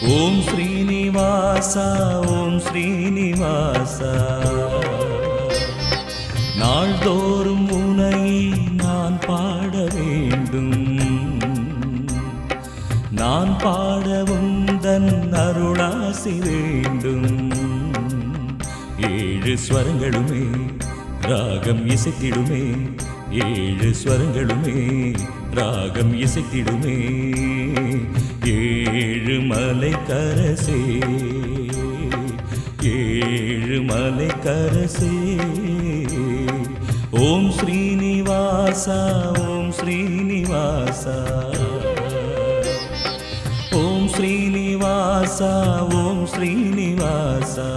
ஓம் ஸ்ரீனிவாசா ஓம் ஸ்ரீனிவாசா நாள்தோறும் உனை நான் பாட வேண்டும். நான் பாட உந்தன் அருளாசி வேண்டும். ஏழு ஸ்வரங்களுமே ராகம் இசைத்திடுமே. ஏழு ஸ்வரங்களுமே ராகம் இசைத்திடுமே. ஏழு மலை கரசே ஏழு மலை கரசே. ஓம் ஸ்ரீனிவாசா ஓம் ஸ்ரீனிவாசா ஓம் ஸ்ரீனிவாசா ஓம் ஸ்ரீனிவாசா.